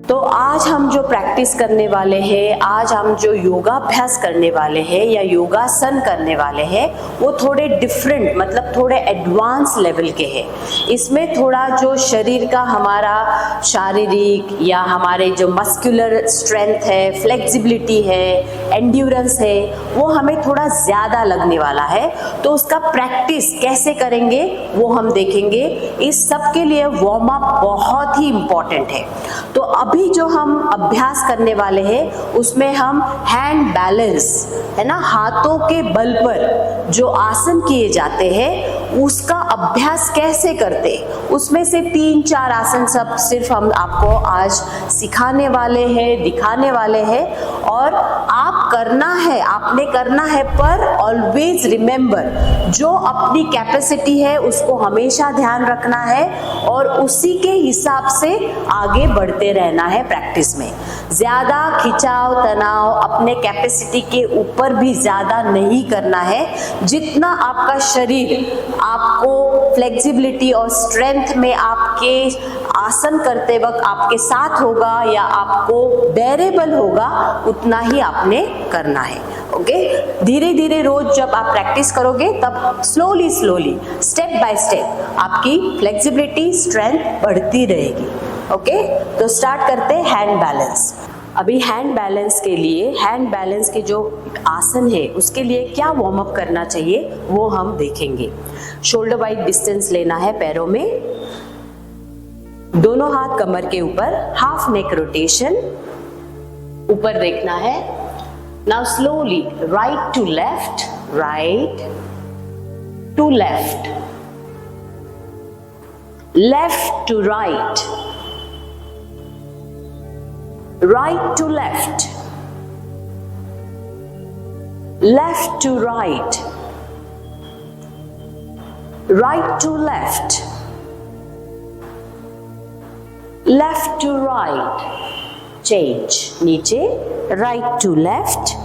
तो आज हम जो प्रैक्टिस करने वाले हैं, आज हम जो योगाभ्यास करने वाले हैं या योगासन करने वाले हैं, वो थोड़े डिफरेंट, मतलब थोड़े एडवांस लेवल के हैं। इसमें थोड़ा जो शरीर का हमारा शारीरिक या हमारे जो मस्कुलर स्ट्रेंथ है, फ्लेक्सिबिलिटी है, एंड्योरेंस है, वो हमें थोड़ा ज़्यादा लगने वाला है। तो उसका प्रैक्टिस कैसे करेंगे वो हम देखेंगे। इस सब के लिए वार्म अप बहुत ही इम्पॉर्टेंट है। तो अभी जो हम अभ्यास करने वाले हैं उसमें हम हैंड बैलेंस, है ना, हाथों के बल पर जो आसन किए जाते हैं उसका अभ्यास कैसे करते, उसमें से 3-4 आसन सब सिर्फ हम आपको आज सिखाने वाले हैं, दिखाने वाले हैं। और आप करना है, आपने करना है, पर ऑलवेज रिमेंबर जो अपनी कैपेसिटी है उसको हमेशा ध्यान रखना है और उसी के हिसाब से आगे बढ़ते रहना है प्रैक्टिस में। ज्यादा खिंचाव तनाव अपने कैपेसिटी के ऊपर भी ज्यादा नहीं करना है। जितना आपका शरीर आपको फ्लेक्सिबिलिटी और स्ट्रेंथ में आपके आसन करते वक्त आपके साथ होगा या आपको बेरेबल होगा, उतना ही आपने करना है। ओके, धीरे धीरे रोज जब आप प्रैक्टिस करोगे तब स्लोली स्टेप बाय स्टेप आपकी फ्लेक्सिबिलिटी स्ट्रेंथ बढ़ती रहेगी। ओके, तो स्टार्ट करते हैं हैंड बैलेंस। अभी हैंड बैलेंस के लिए, हैंड बैलेंस के जो आसन है उसके लिए क्या वार्म अप करना चाहिए वो हम देखेंगे। शोल्डर वाइड डिस्टेंस लेना है पैरों में, दोनों हाथ कमर के ऊपर, हाफ नेक रोटेशन, ऊपर देखना है। Now slowly right to left, right to left, left to right, right to left, left to right, right to left, left to right, change, नीचे right to left,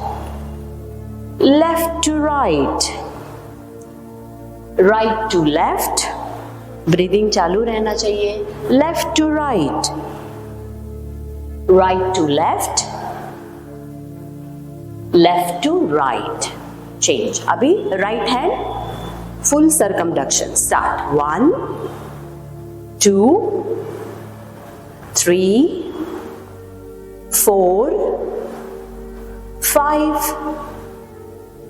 left to right, right to left, breathing चालू रहना चाहिए, left to right, right to left, left to right, change। अभी right hand full circumduction, start 1 2 3 4 5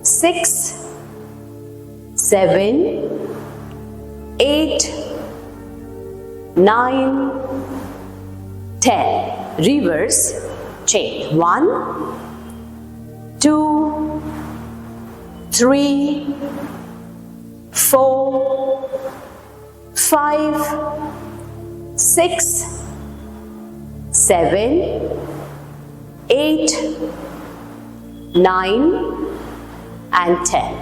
6 7 8 9 10, reverse, change 1 2 3 4 5 6 7 8 9 and 10.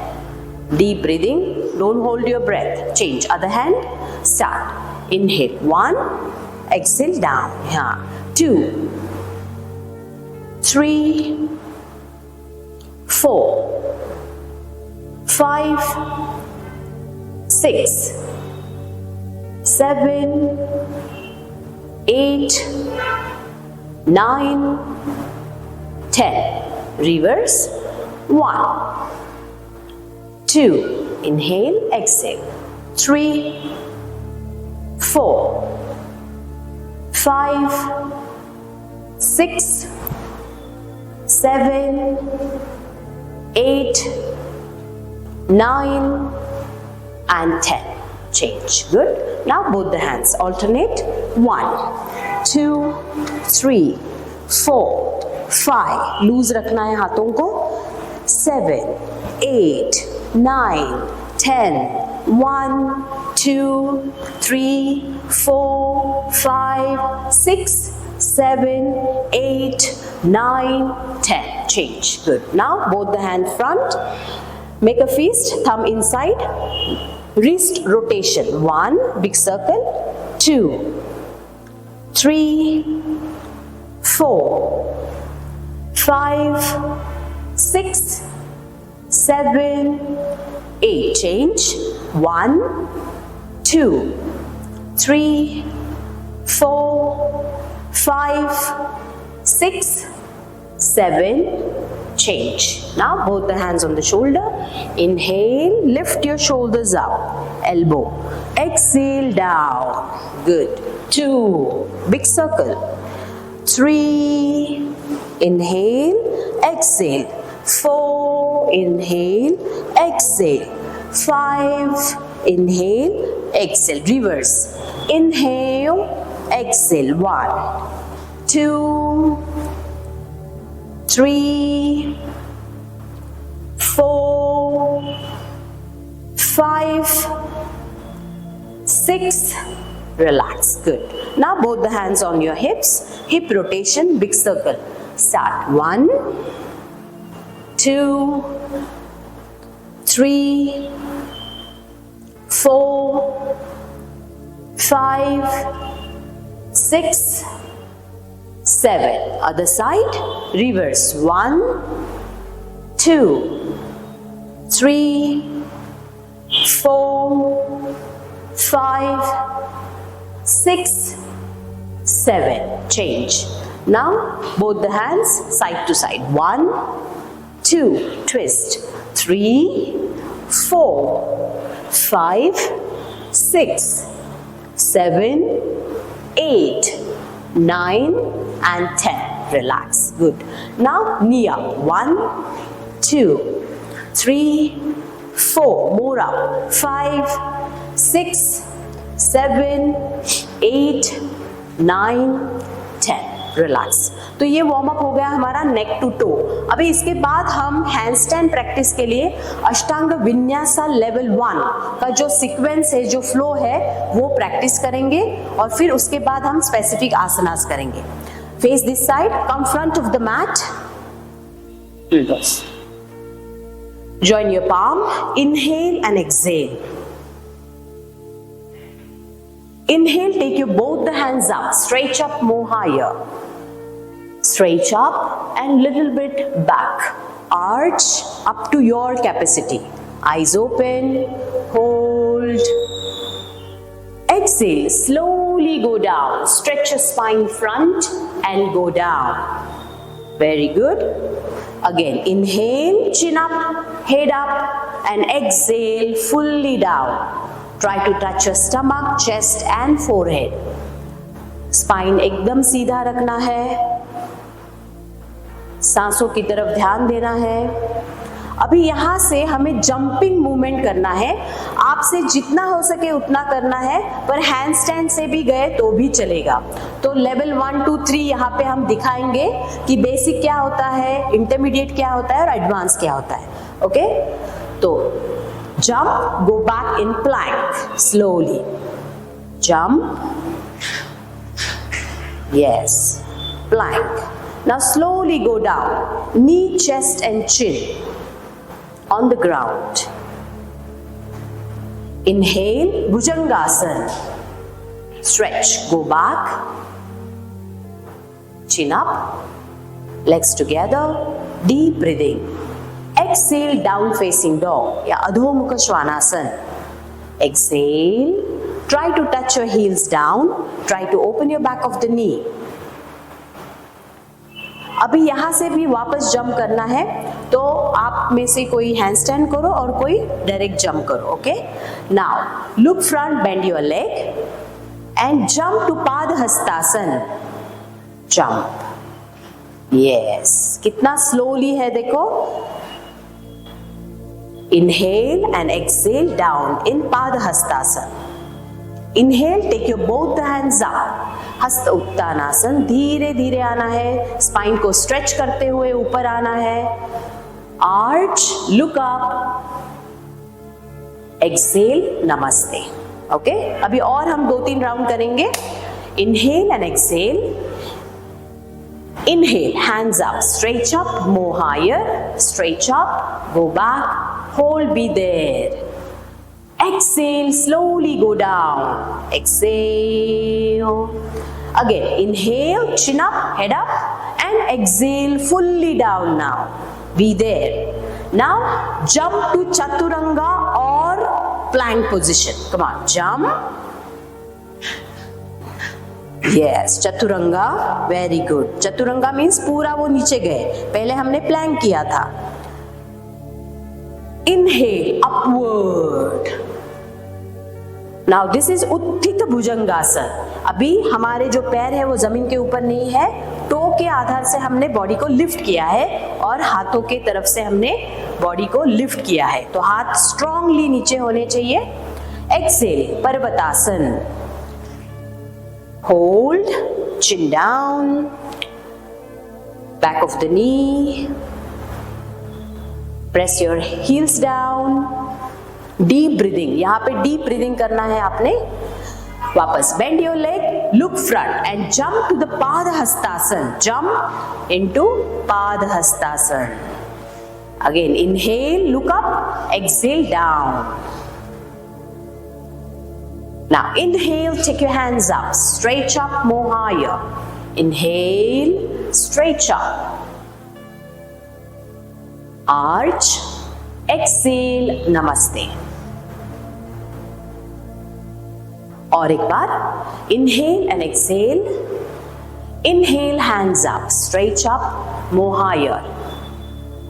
Deep breathing, don't hold your breath, change other hand, start, inhale 1, exhale down, yeah, 2 3 4 5 6 7 8 9 10, reverse 1 2, inhale, exhale 3 4 5 6 7 8 9 and 10, change, good। Now both the hands alternate, 1 2 3 4 5, loose रखना है हाथों को, 7 8 9 10, 1 2 3 4 5 6 7 8 9 10, change, good। Now both the hand front, make a fist, thumb inside, wrist rotation, 1 big circle, 2 3 4 5 6 7 8, change, 1 2 3 4 5, 6, 7, change. Now both the hands on the shoulder. Inhale, lift your shoulders up, elbow. Exhale, down. Good. 2, big circle. 3, inhale, exhale. 4, inhale, exhale. 5, inhale, exhale. Reverse. Inhale, exhale. 1, 2, 3, 4, 5, 6. Relax. Good. Now both the hands on your hips. Hip rotation, big circle. Start. 1, 2, 3, 4, 5, 6, 7. Other side. Reverse. 1, 2, 3, 4, 5, 6, 7. Change. Now both the hands side to side. 1, 2, twist. 3, 4, 5, 6, 7, 8, 9 and 10. Relax. Good. Now knee up. 1, 2, 3, 4. More up. 5, 6, 7, 8, 9, 10. Relax. तो ये warm up हो गया हमारा neck to to. अभी इसके बाद हम handstand practice के लिए अष्टांग विन्यासा लेवल 1 का जो सीक्वेंस है, जो फ्लो है, वो प्रैक्टिस करेंगे और फिर उसके बाद हम स्पेसिफिक आसनास करेंगे. Face this side, come front of the mat. Join your palm. Inhale and exhale. Inhale, take your both the hands up, stretch up more higher. Stretch up and little bit back. Arch up to your capacity. Eyes open, hold. Exhale, slowly go down. Stretch your spine front and go down. Very good. Again, inhale, chin up, head up and exhale fully down. Try to touch your stomach, chest and forehead. Spine एकदम सीधा रखना है. सांसों की तरफ ध्यान देना है. अभी यहाँ से हमें जंपिंग मूवमेंट करना है. आपसे जितना हो सके उतना करना है, पर हैंड स्टैंड से भी गए तो भी चलेगा. तो लेवल 1, 2, 3 यहाँ पे हम दिखाएंगे कि बेसिक क्या होता है, इंटरमीडिएट क्या होता है और एडवांस क्या होता है. ओके, तो jump, go back in plank, slowly. Jump. Yes. Plank. Now slowly go down. Knee, chest and chin on the ground. Inhale, Bhujangasana. Stretch, go back. Chin up. Legs together. Deep breathing. Exhale, down facing dog या अधोमुख Shvanasana. Exhale, try to touch your heels down. Try to open your back of the knee. अभी यहाँ से भी वापस jump करना है, तो आप में से कोई हैंडस्टैंड करो और कोई डायरेक्ट जंप करो. Okay, now look front, bend your leg and jump to Padahastasana. Jump. Yes, कितना स्लोली है देखो. Inhale and exhale down in Padahastasana. Inhale, take your both the hands up. हस्त उत्तानासन. धीरे धीरे आना है. स्पाइन को स्ट्रेच करते हुए ऊपर आना है. Arch, look up. Exhale, namaste. Okay? अभी और हम 2-3 राउंड करेंगे. Inhale and exhale. Inhale, hands up, stretch up, more higher, stretch up, go back, hold, be there. Exhale, slowly go down. Exhale. Again, inhale, chin up, head up, and exhale, fully down now. Be there. Now, jump to Chaturanga or plank position. Come on, jump. Yes, Chaturanga, very good. Chaturanga means पूरा वो नीचे गए, पहले हमने plank किया था। Inhale upward. Now this is Utthita Bhujangasana. अभी हमारे जो पैर है वो जमीन के ऊपर नहीं है, टो के आधार से हमने बॉडी को लिफ्ट किया है और हाथों के तरफ से हमने बॉडी को लिफ्ट किया है, तो हाथ स्ट्रांगली नीचे होने चाहिए। Exhale, Parvatasana. Hold, chin down, back of the knee, press your heels down, deep breathing, यहाँ पे deep breathing करना है आपने। वापस bend your leg, look front and jump to the Padahastasana, jump into Padahastasana. Again inhale, look up, exhale down. Now inhale, take your hands up, stretch up more higher. Inhale, stretch up. Arch, exhale, namaste. और एक बार, inhale and exhale. Inhale, hands up, stretch up more higher.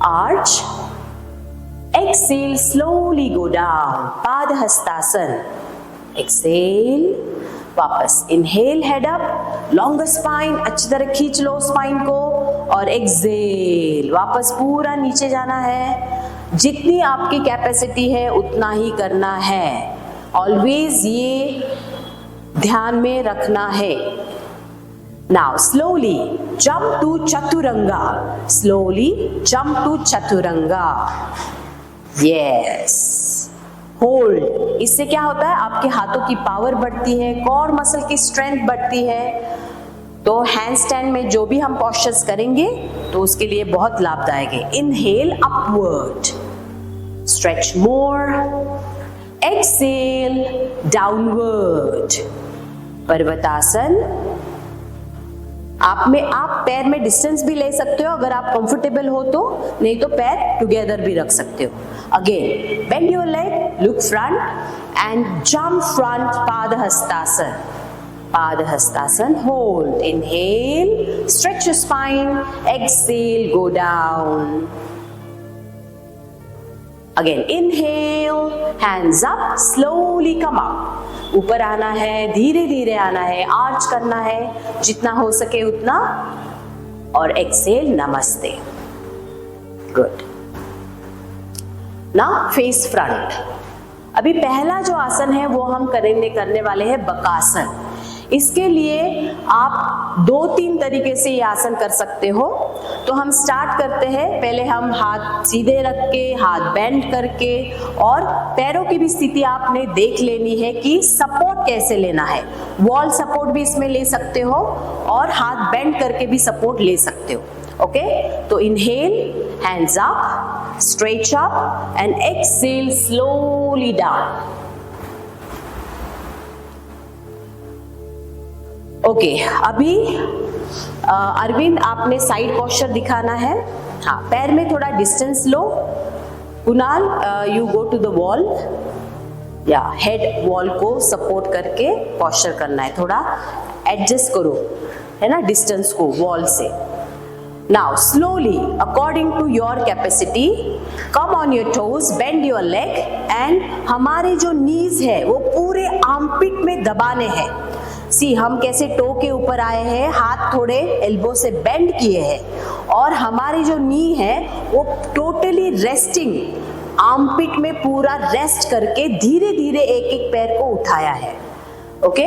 Arch, exhale, slowly go down, Padahastasana. Exhale, वापस inhale, head up, longer spine, अच्छी तरह खींच लो spine को, और Excel, वापस पूरा नीचे जाना है। जितनी आपकी कैपेसिटी है उतना ही करना है, ऑलवेज ये ध्यान में रखना है। Now slowly jump to Chaturanga, slowly jump to Chaturanga. Yes, hold. इससे क्या होता है, आपके हाथों की पावर बढ़ती है, कोर मसल की स्ट्रेंथ बढ़ती है। तो हैंड स्टैंड में जो भी हम पोस्चर्स करेंगे तो उसके लिए बहुत लाभदायक है। इनहेल अपवर्ड, स्ट्रेच मोर, एक्सेल डाउनवर्ड, पर्वतासन। आप पैर में डिस्टेंस भी ले सकते हो अगर आप कंफर्टेबल हो तो, नहीं तो पैर टुगेदर भी रख सकते हो। Again bend your leg, look front and jump front, Padahastasana. Padahastasana, hold, inhale, stretch your spine, exhale, go down. Again inhale, hands up, slowly come up, ऊपर आना है, धीरे धीरे आना है, आर्च करना है जितना हो सके उतना, और एक्सेल, नमस्ते। गुड। Now face front. अभी पहला जो आसन है वो हम करने वाले हैं बकासन। इसके लिए आप 2-3 तरीके से ये आसन कर सकते हो। तो हम स्टार्ट करते हैं, पहले हम हाथ सीधे रख के, हाथ बेंड करके, और पैरों की भी स्थिति आपने देख लेनी है कि सपोर्ट कैसे लेना है। वॉल सपोर्ट भी इसमें ले सकते हो और हाथ बेंड करके भी सपोर्ट ले सकते हो। ओके, तो inhale, hands up, stretch up and exhale, slowly down. Okay, अभी अरविंद आपने साइड पोस्चर दिखाना है। हाँ, पैर में थोड़ा डिस्टेंस लो। Kunal, you go to the wall, या हेड वॉल को सपोर्ट करके पोस्चर करना है, थोड़ा एडजस्ट करो, है ना, डिस्टेंस को वॉल से। Now slowly according to your capacity come on your toes, bend your leg, and हमारे जो नीज है वो पूरे आर्मपिट में दबाने हैं। सी, हम कैसे टो के ऊपर आए हैं, हाथ थोड़े एल्बो से बेंड किए हैं, और हमारी जो नी है वो टोटली रेस्टिंग, आर्मपिट में पूरा रेस्ट करके धीरे धीरे एक एक पैर को उठाया है। ओके,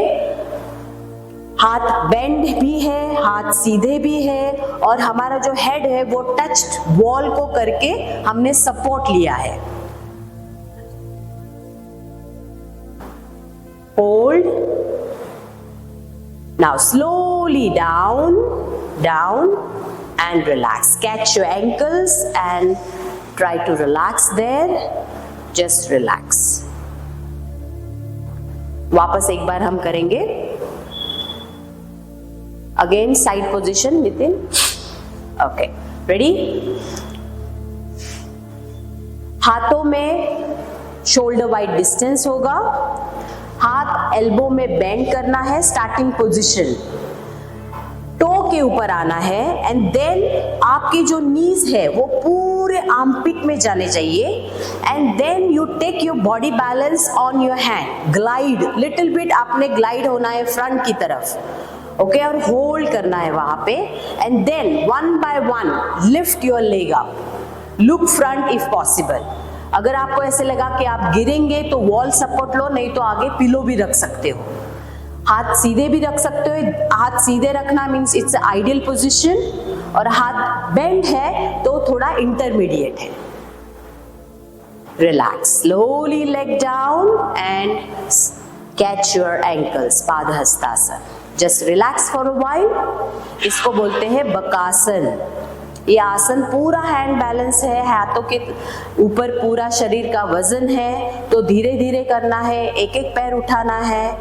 हाथ बेंड भी है, हाथ सीधे भी है, और हमारा जो हेड है वो टच्ड वॉल को करके हमने सपोर्ट लिया है। Hold. Now slowly down, down and relax. Catch your ankles and try to relax there. Just relax. वापस एक बार हम करेंगे। Again side position, Nitin. Okay, ready? हाथों में shoulder wide distance होगा। हाथ एल्बो में बेंड करना है, स्टार्टिंग पोजीशन। के ऊपर आना है एंड देन आपकी जो नीज है वो पूरे आर्मपिट में जाने चाहिए and then you take your body balance on your hand, glide little bit, आपने ग्लाइड होना है फ्रंट की तरफ, ओके, और होल्ड करना है वहां पे and then one by one lift your leg up, look front if possible. अगर आपको ऐसे लगा कि आप गिरेंगे तो वॉल सपोर्ट लो, नहीं तो आगे पिलो भी रख सकते हो, हाथ सीधे भी रख सकते हो। हाथ सीधे रखना मीन्स इट्स आइडियल पोजीशन, और हाथ बेंड है तो थोड़ा इंटरमीडिएट है। Relax, slowly leg down and catch your ankles, padahastasana. Just relax for a while. इसको बोलते हैं बकासन। ये आसन पूरा हैंड बैलेंस है, हाथों के ऊपर पूरा शरीर का वजन है, तो धीरे धीरे करना है, एक एक पैर उठाना है,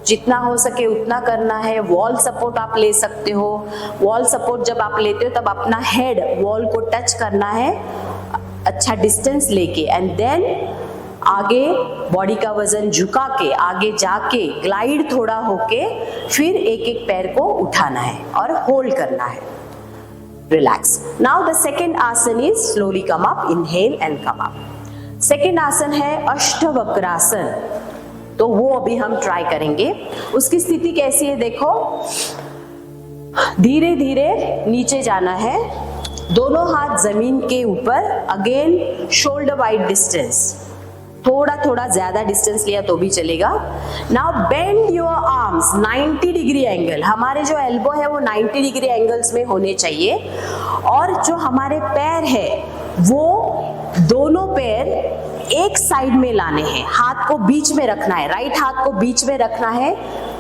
जितना हो सके उतना करना है। वॉल सपोर्ट आप ले सकते हो। वॉल सपोर्ट जब आप लेते हो तब अपना हेड वॉल को टच करना है अच्छा डिस्टेंस लेके एंड देन आगे बॉडी का वजन झुका के आगे जाके ग्लाइड थोड़ा होके फिर एक एक पैर को उठाना है और होल्ड करना है। Relax. Now the second आसन is slowly come up, inhale and come up. Second आसन है अष्टवक्रासन, तो वो अभी हम ट्राई करेंगे। उसकी स्थिति कैसी है देखो, धीरे धीरे नीचे जाना है, दोनों हाथ जमीन के ऊपर, अगेन शोल्डर वाइड डिस्टेंस, थोड़ा थोड़ा ज्यादा डिस्टेंस लिया तो भी चलेगा। Now bend your arms 90 degree angle, हमारे जो एल्बो है वो 90 डिग्री एंगल्स में होने चाहिए, और जो हमारे पैर है वो दोनों पैर एक साइड में लाने हैं, हाथ को बीच में रखना है, राइट हाथ को बीच में रखना है,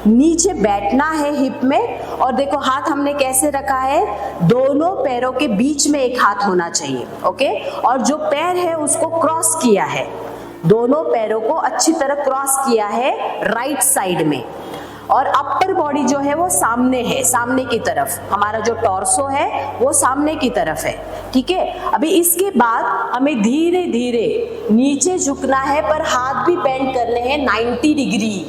नीचे बैठना है हिप में, और देखो हाथ हमने कैसे रखा है, दोनों पैरों के बीच में एक हाथ होना चाहिए, ओके, और जो पैर है उसको क्रॉस किया है, दोनों पैरों को अच्छी तरह क्रॉस किया है राइट साइड में, और अपर बॉडी जो है वो सामने है, सामने की तरफ, हमारा जो टॉर्सो है वो सामने की तरफ है, ठीक है। अभी इसके बाद हमें धीरे धीरे नीचे झुकना है, पर हाथ भी बेंड करने हैं 90 डिग्री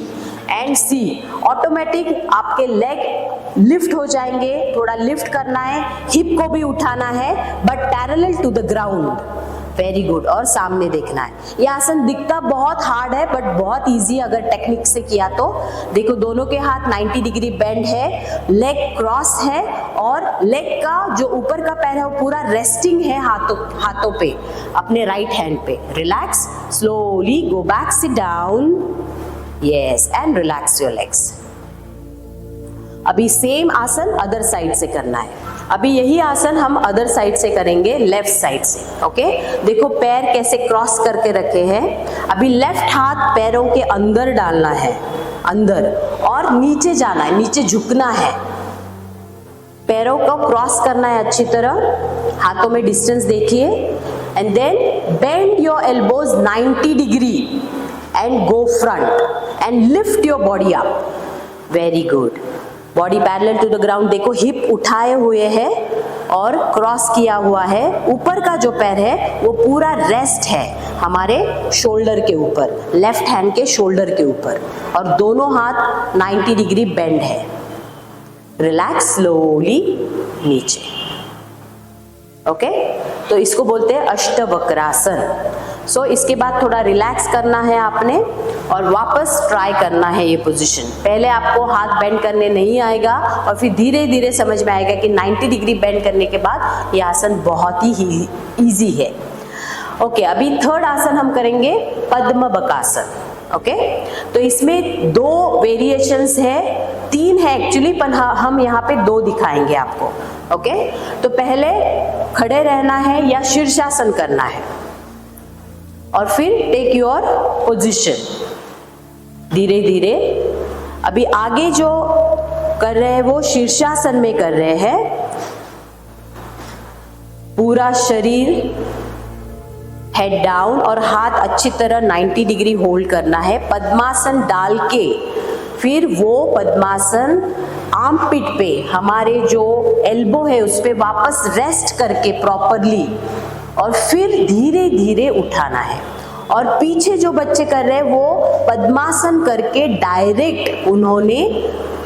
एंड सी ऑटोमेटिक आपके लेग लिफ्ट हो जाएंगे, थोड़ा लिफ्ट करना है, हिप को भी उठाना है but parallel to the ground, very good, और सामने देखना है। यह आसन दिखता बहुत हार्ड है बट बहुत इजी अगर टेक्निक से किया तो। देखो दोनों के हाथ 90 डिग्री बेंड है, लेग क्रॉस है, और लेग का जो ऊपर का पैर है वो पूरा रेस्टिंग है हाथों पे, अपने राइट हैंड पे। Relax, slowly go back, sit down, yes, and relax your legs. अभी सेम आसन अदर साइड से करना है। अभी यही आसन हम अदर साइड से करेंगे, लेफ्ट साइड से, ओके। देखो पैर कैसे क्रॉस करके रखे हैं। अभी लेफ्ट हाथ पैरों के अंदर डालना है, अंदर, और नीचे जाना है, नीचे झुकना है, पैरों को क्रॉस करना है अच्छी तरह, हाथों में डिस्टेंस देखिए, and then bend your elbows 90 degree and go front and lift your body up, very good, body parallel to the ground. देखो हिप उठाए हुए है और क्रॉस किया हुआ है, ऊपर का जो पैर है वो पूरा रेस्ट है हमारे शोल्डर के ऊपर, लेफ्ट हैंड के शोल्डर के ऊपर, और दोनों हाथ 90 डिग्री बेंड है। रिलैक्स, स्लोली नीचे, ओके। तो इसको बोलते हैं अष्टवक्रासन। सो इसके बाद थोड़ा रिलैक्स करना है आपने और वापस ट्राई करना है ये पोजीशन। पहले आपको हाथ बेंड करने नहीं आएगा और फिर धीरे धीरे समझ में आएगा कि 90 डिग्री बेंड करने के बाद ये आसन बहुत ही इजी है, ओके। अभी थर्ड आसन हम करेंगे पद्म बकासन, ओके। तो इसमें 2 वेरिएशंस है, 3 है एक्चुअली, पर हम यहाँ पे 2 दिखाएंगे आपको, ओके। तो पहले खड़े रहना है या शीर्षासन करना है, और फिर टेक योर पोजीशन धीरे धीरे। अभी आगे जो कर रहे हैं वो शीर्षासन में कर रहे हैं, पूरा शरीर हेड डाउन और हाथ अच्छी तरह 90 डिग्री होल्ड करना है, पद्मासन डाल के फिर वो पद्मासन आर्मपिट पे, हमारे जो एल्बो है उस पे वापस रेस्ट करके प्रॉपरली, और फिर धीरे धीरे उठाना है। और पीछे जो बच्चे कर रहे हैं वो पद्मासन करके डायरेक्ट उन्होंने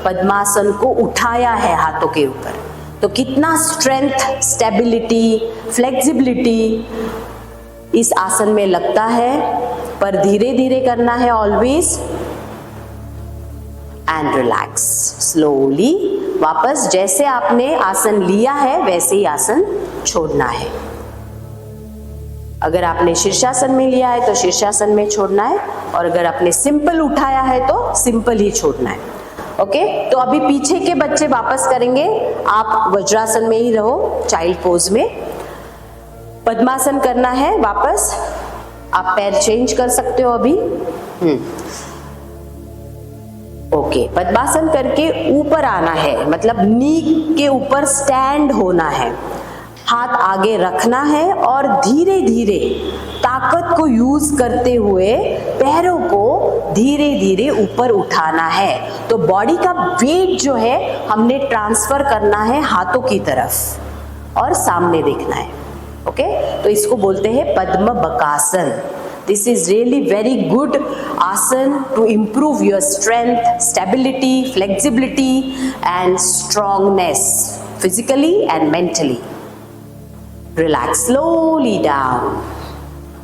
पद्मासन को उठाया है हाथों के ऊपर, तो कितना स्ट्रेंथ, स्टेबिलिटी, फ्लेक्सिबिलिटी इस आसन में लगता है। पर धीरे धीरे करना है ऑलवेज, एंड रिलैक्स स्लोली। वापस जैसे आपने आसन लिया है वैसे ही आसन छोड़ना है। अगर आपने शीर्षासन में लिया है तो शीर्षासन में छोड़ना है, और अगर आपने सिंपल उठाया है तो सिंपल ही छोड़ना है। ओके, तो अभी पीछे के बच्चे वापस करेंगे, आप वज्रासन में ही रहो, चाइल्ड पोज में। पद्मासन करना है वापस, आप पैर चेंज कर सकते हो अभी। ओके, पद्मासन करके ऊपर आना है, मतलब नी के ऊपर स्टैंड होना है, हाथ आगे रखना है और धीरे धीरे ताकत को यूज करते हुए पैरों को धीरे धीरे ऊपर उठाना है। तो बॉडी का वेट जो है हमने ट्रांसफर करना है हाथों की तरफ और सामने देखना है। ओके, तो इसको बोलते हैं पद्म बकासन। This is really very good asan to improve your strength, stability, flexibility and strongness physically and mentally. Relax slowly down,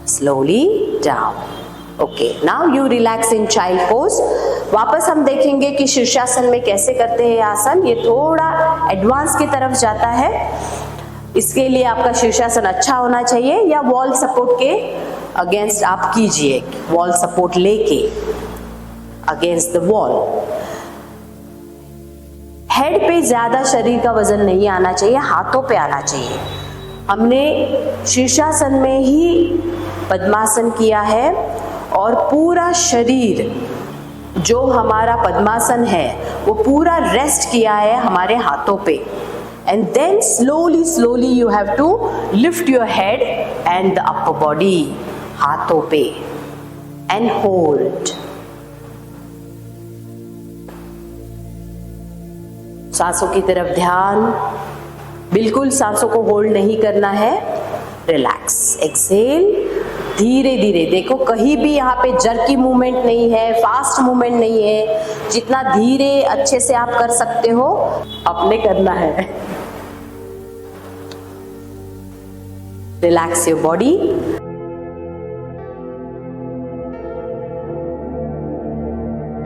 slowly down. Okay, now you relax in child pose. वापस हम देखेंगे कि शीर्षासन में कैसे करते हैं आसन। ये थोड़ा एडवांस की तरफ जाता है, इसके लिए आपका शीर्षासन अच्छा होना चाहिए, या वॉल सपोर्ट के अगेंस्ट आप कीजिए, वॉल सपोर्ट लेके अगेंस्ट द वॉल। हेड पे ज्यादा शरीर का वजन नहीं आना चाहिए, हाथों पे आना चाहिए। हमने शीर्षासन में ही पद्मासन किया है और पूरा शरीर जो हमारा पद्मासन है वो पूरा रेस्ट किया है हमारे हाथों पे। And then slowly slowly you have to lift your head and the upper body, हाथों पे, एंड होल्ड। सांसों की तरफ ध्यान, बिल्कुल सांसों को होल्ड नहीं करना है। रिलैक्स, एक्सेल, धीरे धीरे। देखो कहीं भी यहाँ पे जर्की मूवमेंट नहीं है, फास्ट मूवमेंट नहीं है, जितना धीरे अच्छे से आप कर सकते हो अपने करना है। Relax your body.